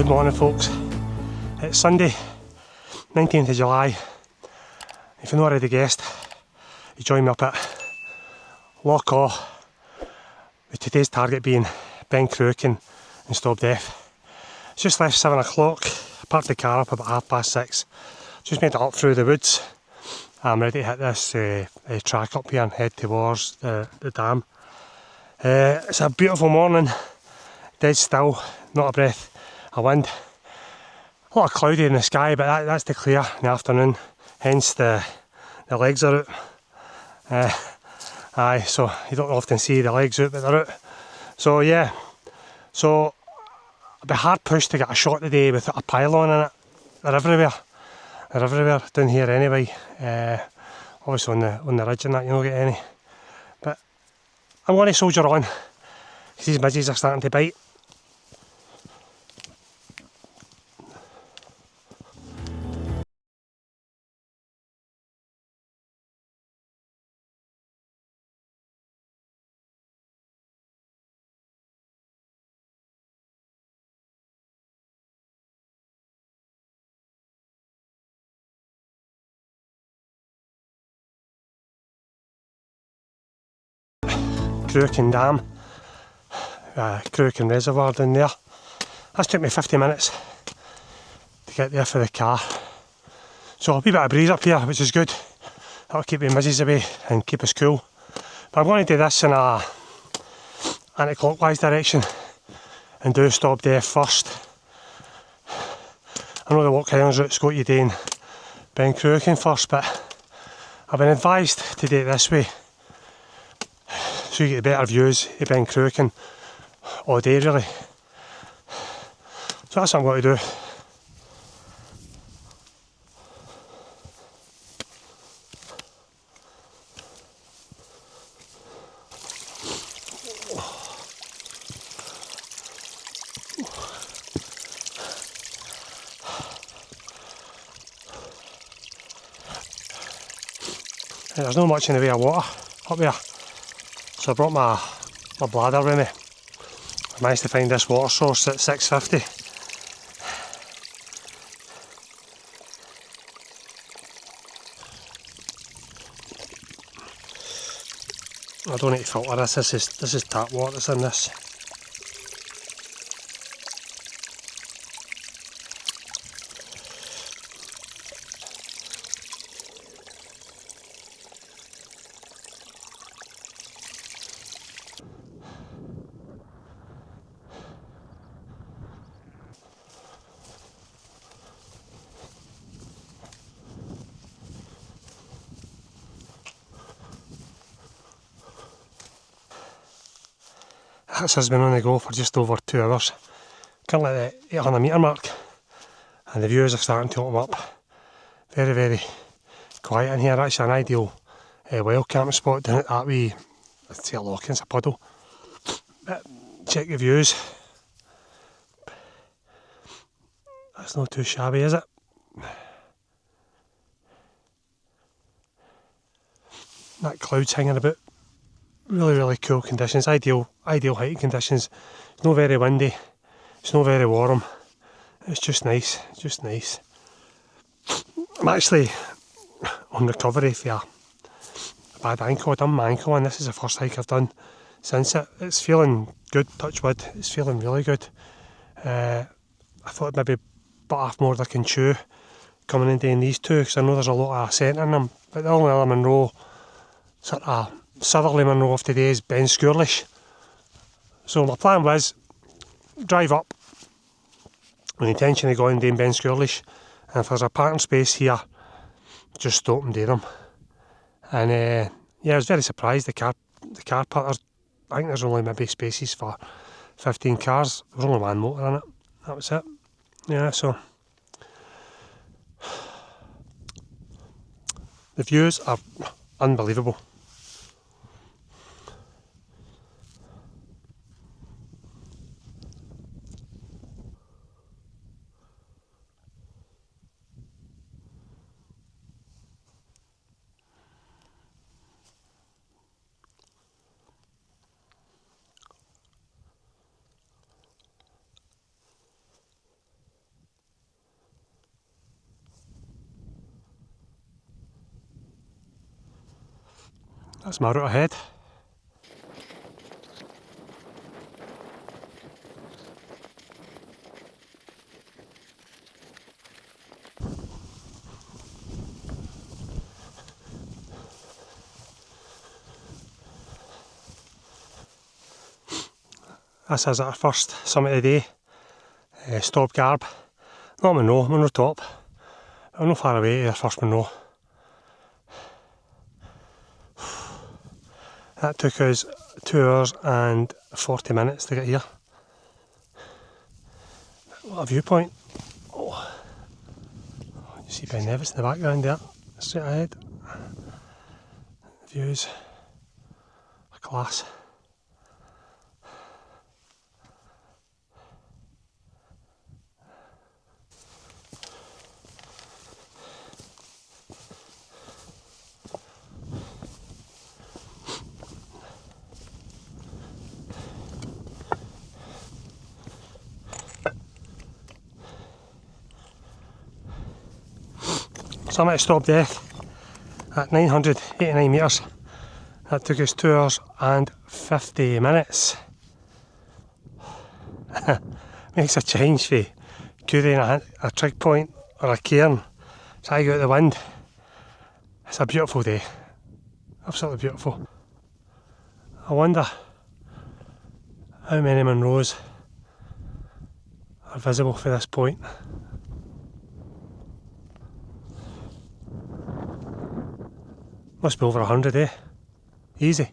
Good morning, folks. It's Sunday, 19th of July. If you've not already guessed, you join me up at Lochaw, with today's target being Ben Cruachan Stob Daimh. It's just left 7 o'clock. I parked the car up about 6:30. Just made it up through the woods. I'm ready to hit this track up here and head towards the dam. It's a beautiful morning, dead still, not a breath of wind. A lot of cloudy in the sky, but that's to clear in the afternoon, hence the legs are out. So you don't often see the legs out, but they're out. So yeah, so I'd be hard pushed to get a shot today without a pylon in it. They're everywhere down here anyway. Obviously on the ridge and that you don't get any. But I'm going to soldier on, because these midges are starting to bite. Cruachan Dam, Cruachan Reservoir down there. That's took me 50 minutes to get there for the car. So a wee bit of breeze up here, which is good. That'll keep the midges away and keep us cool. But I'm going to do this in a anti-clockwise direction and do Stob Daimh first. I know the Loch Highlands route's got you doing Ben Cruachan first, but I've been advised to do it this way, so you get the better views of Ben Cruachan all day really. So that's what I'm going to do. There's not much in the way of water up there, so I brought my bladder with me. I managed to find this water source at 6:50. I don't need to filter this. This is tap water that's in this. This has been on the go for just over 2 hours. Currently at the 800 metre mark, and the views are starting to open up. Very, very quiet in here. Actually an ideal wild camping spot down at that wee, I'd say a loch, it's a puddle. But check the views. That's not too shabby, is it? That cloud's hanging about. Really, really cool conditions, ideal hiking conditions. It's not very windy, it's not very warm, it's just nice, I'm actually on recovery for a bad ankle. I done my ankle and this is the first hike I've done since it. It's feeling good, touch wood, it's feeling really good. I thought I'd maybe butt off more than I can chew coming in doing these two, because I know there's a lot of ascent in them, but the only other Munro sort of southerly Munro of today is Ben Scourlish. So my plan was drive up with the intention of going down Ben Scourlish, and if there's a parking space here, just stop and do them. And yeah, I was very surprised. The car park, I think there's only maybe spaces for 15 cars. There was only one motor in it. That was it. Yeah, so the views are unbelievable. That's my route ahead. This is our first summit of the day, Stob Daimh. Not Munro, Munro top. I'm not far away to our first Munro. That took us 2 hours and 40 minutes to get here. What a viewpoint. Oh. You see Ben Nevis in the background there, straight ahead. The views are class. Summit of Stob Daimh at 989 metres. That took us 2 hours and 50 minutes. Makes a change for carrying a trig point or a cairn. Try to get out the wind. It's a beautiful day. Absolutely beautiful. I wonder how many Munros are visible from this point. Must be over 100, eh? Easy.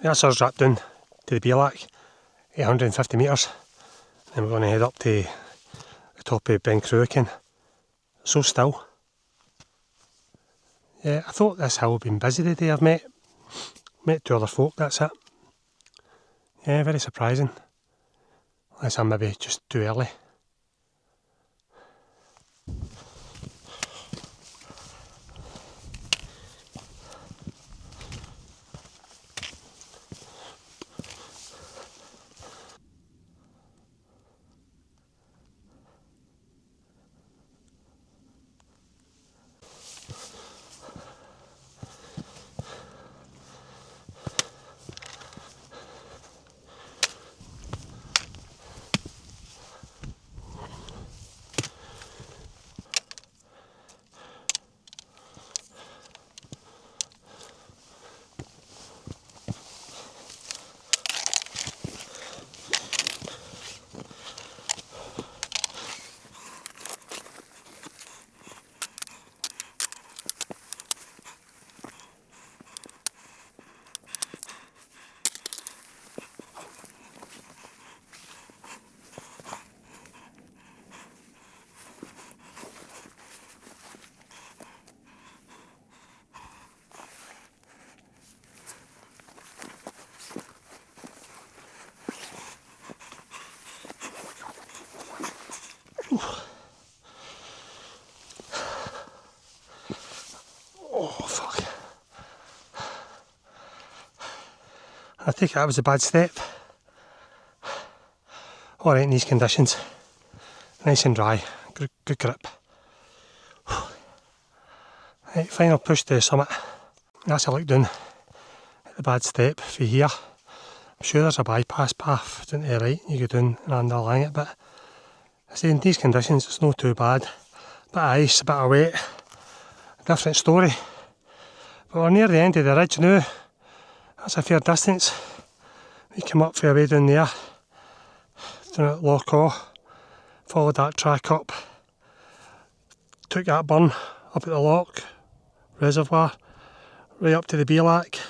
That's us wrapped down to the Beerlac, 850 metres. Then we're going to head up to the top of Ben Cruachan. So still. Yeah, I thought this hill had been busy today. I've met 2 other folk, that's it. Yeah, very surprising. Unless I'm maybe just too early. Oh, fuck. I think that was a bad step. Alright in these conditions. Nice and dry. Good grip. Right, final push to the summit. That's a look down at the bad step for here. I'm sure there's a bypass path down to the right. You go down and underlying it, but I say in these conditions it's not too bad. A bit of ice, a bit of wet. Different story. But we're near the end of the ridge now. That's a fair distance. We come up for a way down there. Down at Loch Awe. Followed that track up. Took that burn up at the loch reservoir. Right up to the Beerlac.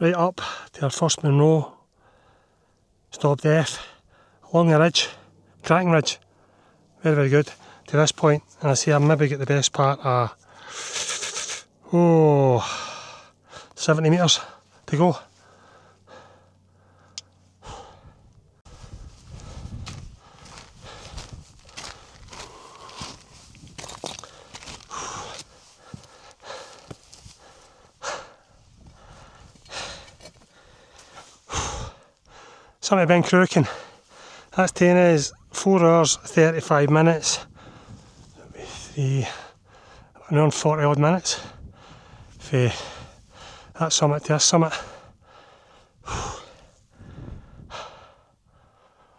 Right up to our first Munro. Stob Daimh. Along the ridge. Cracking ridge. Very, very good. To this point. And I see I maybe get the best part of 70 metres to go. Summit of Ben Cruachan. That's taken us 4 hours 35 minutes. An hour and 40 odd minutes. For that summit to this summit.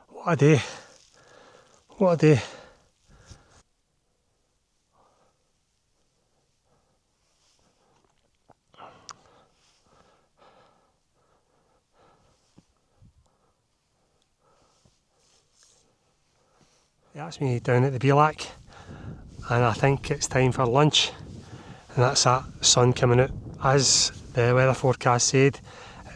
What a day. What a day. That's me down at the Beerlac, and I think it's time for lunch, and that's that sun coming out as the weather forecast said.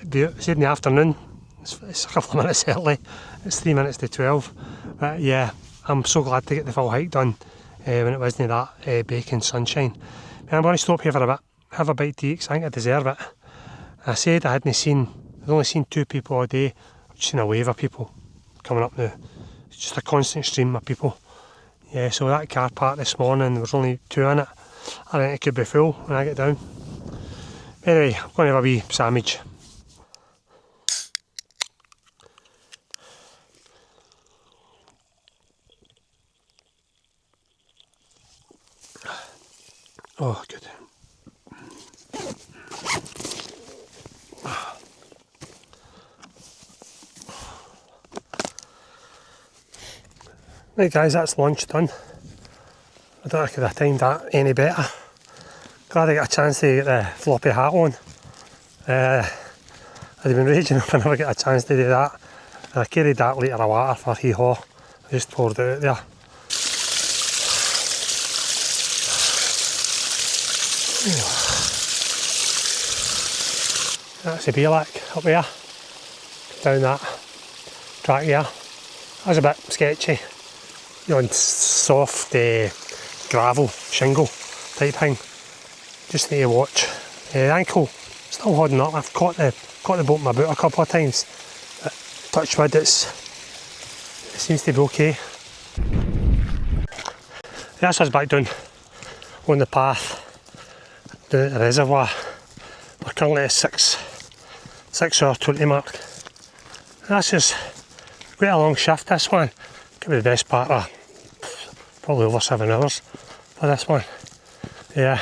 It said in the afternoon. It's a couple of minutes early, it's 3 minutes to 12, but yeah, I'm so glad to get the full hike done when it wasn't that baking sunshine. But I'm going to stop here for a bit, have a bite to eat, because I think I deserve it. I said I'd only seen 2 people all day. I've just seen a wave of people coming up now. It's just a constant stream of people. Yeah, so that car park this morning, there was only 2 in it. I think it could be full when I get down. Anyway, I'm going to have a wee sandwich. Oh, good. Right guys, that's lunch done. I don't think I could have timed that any better. Glad I got a chance to get the floppy hat on. I'd have been raging if I never get a chance to do that. And I carried that litre of water for hee-haw. I just poured it out there. That's the Beerlac up there, down that track there. That was a bit sketchy, on soft gravel, shingle type thing. Just need to watch. The ankle still holding up. I've caught the boat in my boot a couple of times, but touch wood, it seems to be okay. That's us back down on the path down at the reservoir. We're currently at 6 hour 20 mark. That's just quite a long shift, this one. Could be the best part of probably over 7 hours for this one. Yeah,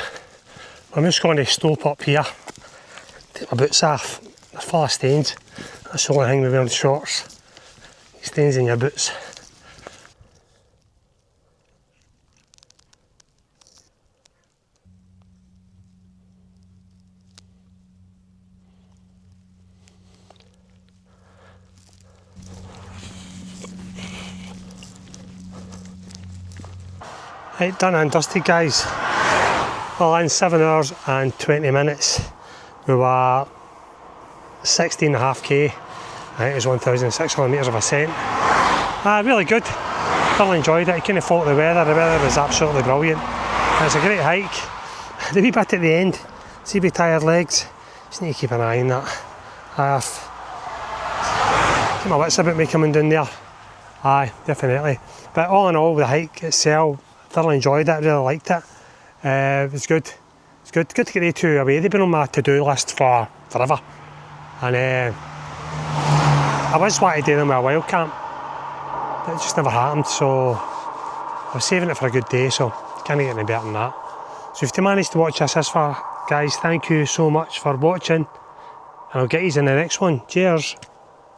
I'm just going to stop up here, take my boots off. They're full of stains. That's the only thing with wearing shorts. Stains in your boots. Right, done and dusted guys. Well, in 7 hours and 20 minutes we were 16.5k. I think it was 1,600 metres of ascent. Really good, thoroughly enjoyed it. I couldn't fault the weather was absolutely brilliant. It's a great hike. The wee bit at the end, see me tired legs, just need to keep an eye on that. I've keep my wits about me coming down there. Aye, definitely. But all in all, the hike itself, thoroughly enjoyed it, really liked it. It was good. It's good to get the 2 away. They've been on my to-do list for forever. And I was wanting to do them with a wild camp, but it just never happened, so I was saving it for a good day, so can't get any better than that. So if you managed to watch this far, guys, thank you so much for watching, and I'll get you in the next one. Cheers.